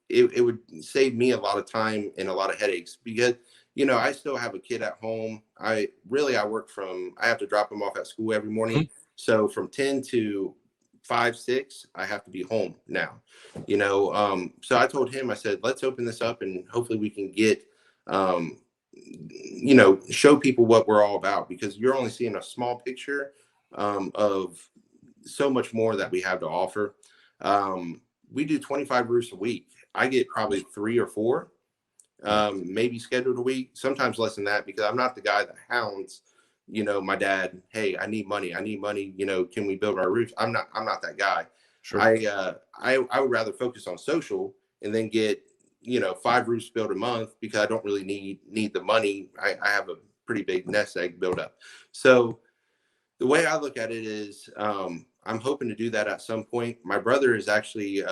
S2: it would save me a lot of time and a lot of headaches, because, you know, I still have a kid at home. I have to drop him off at school every morning. So from 10 to 5, 6, I have to be home now, you know? So I told him, I said, let's open this up and hopefully we can get, you know, show people what we're all about, because you're only seeing a small picture of so much more that we have to offer. We do 25 roofs a week. I get probably 3 or 4, maybe scheduled a week, sometimes less than that, because I'm not the guy that hounds, you know, my dad, hey, I need money, you know, can we build our roofs? I'm not that guy. Sure. I would rather focus on social and then get, you know, 5 roofs built a month, because I don't really need the money. I have a pretty big nest egg build up. So the way I look at it is, I'm hoping to do that at some point. My brother is actually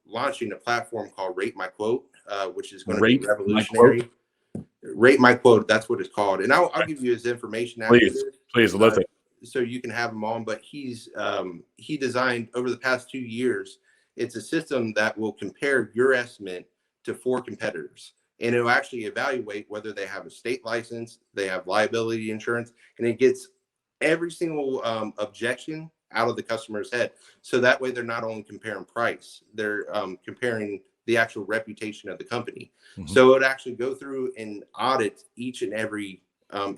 S2: launching a platform called Rate My Quote, which is going to be revolutionary. Rate My Quote, that's what it's called. And I'll give you his information after this.
S1: Please, love it.
S2: So you can have him on. But he designed, over the past 2 years, it's a system that will compare your estimate to 4 competitors. And it'll actually evaluate whether they have a state license, they have liability insurance, and it gets every single objection out of the customer's head. So that way they're not only comparing price, they're comparing the actual reputation of the company. So it would actually go through and audit each and every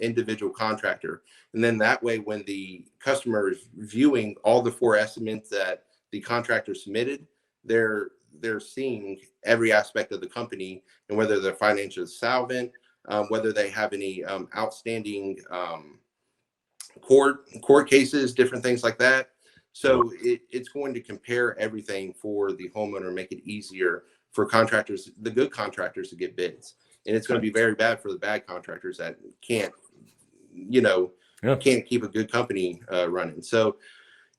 S2: individual contractor. And then that way, when the customer is viewing all the 4 estimates that the contractor submitted, they're seeing every aspect of the company, and whether they're financially solvent, whether they have any outstanding court cases, different things like that. So it's going to compare everything for the homeowner, make it easier for contractors, the good contractors, to get bids. And it's going to be very bad for the bad contractors that can't, you know, can't keep a good company running. So,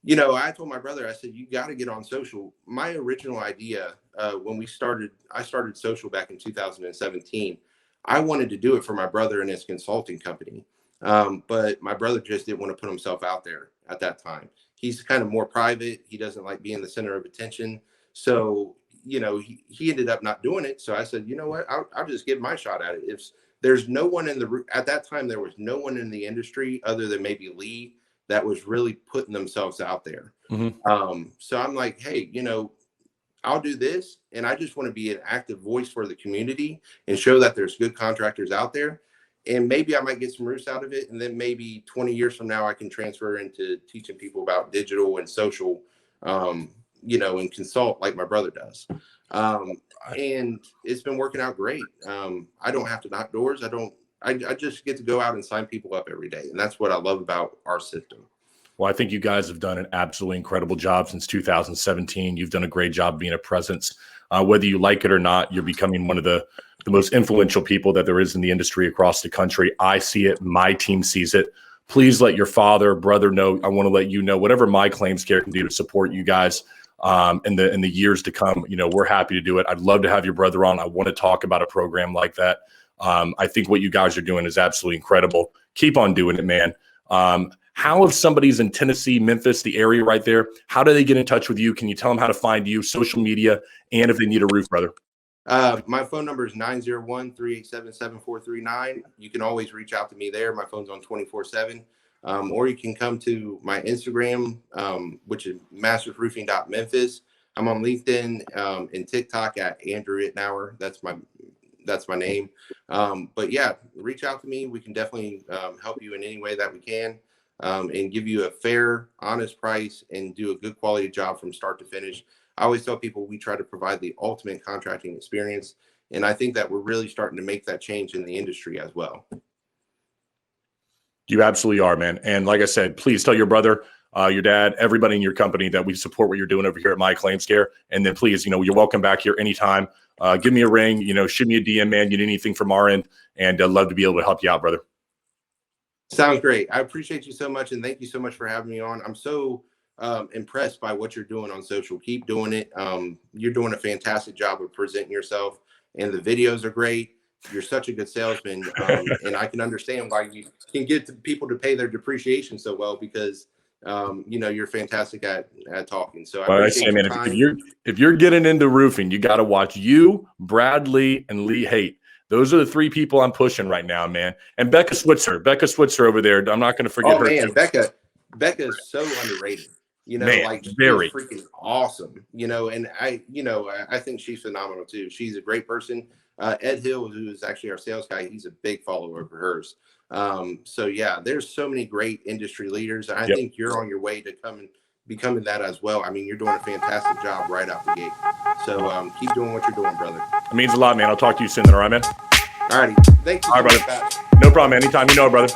S2: you know, I told my brother, I said, you got to get on social. My original idea, when I started social back in 2017, I wanted to do it for my brother and his consulting company. But my brother just didn't want to put himself out there at that time. He's kind of more private. He doesn't like being the center of attention. So, you know, he ended up not doing it. So I said, you know what, I'll just give my shot at it. there's no one at that time, there was no one in the industry other than maybe Lee that was really putting themselves out there. So I'm like, hey, I'll do this, and I just want to be an active voice for the community and show that there's good contractors out there. And maybe I might get some roofs out of it. And then maybe 20 years from now, I can transfer into teaching people about digital and social, and consult like my brother does. And it's been working out great. I don't have to knock doors. I just get to go out and sign people up every day. And that's what I love about our system.
S1: Well, I think you guys have done an absolutely incredible job since 2017. You've done a great job being a presence. Whether you like it or not, you're becoming one of the most influential people that there is in the industry across the country. I see it. My team sees it. Please let your father, brother know. I want to let you know whatever My Claims Care can do to support you guys in the years to come. We're happy to do it. I'd love to have your brother on. I want to talk about a program like that. I think what you guys are doing is absolutely incredible. Keep on doing it, man. How if somebody's in Tennessee, Memphis, the area right there, how do they get in touch with you? Can you tell them how to find you, social media, and if they need a roof, brother?
S2: My phone number is 901-387-7439. You can always reach out to me there. My phone's on 24/7. Or you can come to my Instagram, which is mastersroofing.memphis. I'm on LinkedIn and TikTok at Andrew Itnyre. That's my name. But yeah, reach out to me. We can definitely help you in any way that we can. And give you a fair, honest price and do a good quality job from start to finish. I always tell people we try to provide the ultimate contracting experience. And I think that we're really starting to make that change in the industry as well.
S1: You absolutely are, man. And like I said, please tell your brother, your dad, everybody in your company that we support what you're doing over here at My Claims Care. And then please, you're welcome back here anytime. Give me a ring, shoot me a DM, man. You need anything from our end. And I'd love to be able to help you out, brother.
S2: Sounds great. I appreciate you so much. And thank you so much for having me on. I'm so impressed by what you're doing on social. Keep doing it. You're doing a fantastic job of presenting yourself, and the videos are great. You're such a good salesman. And I can understand why you can get people to pay their depreciation so well, because you're fantastic at talking. So
S1: I say, man, if you're getting into roofing, you got to watch you, Bradley, and Lee Haight. Those are the three people I'm pushing right now, man. And Becca Switzer over there. I'm not going to forget her.
S2: Oh man, Becca is so underrated.
S1: Man,
S2: she's
S1: very
S2: freaking awesome. And I think she's phenomenal too. She's a great person. Ed Hill, who is actually our sales guy, he's a big follower of hers. So yeah, there's so many great industry leaders. And I think you're on your way to becoming that as well. I mean, you're doing a fantastic job right out the gate. So keep doing what you're doing, brother.
S1: It means a lot, man. I'll talk to you soon then, all right, man?
S2: All righty. Thank you.
S1: All right, brother. No problem. Anytime, brother.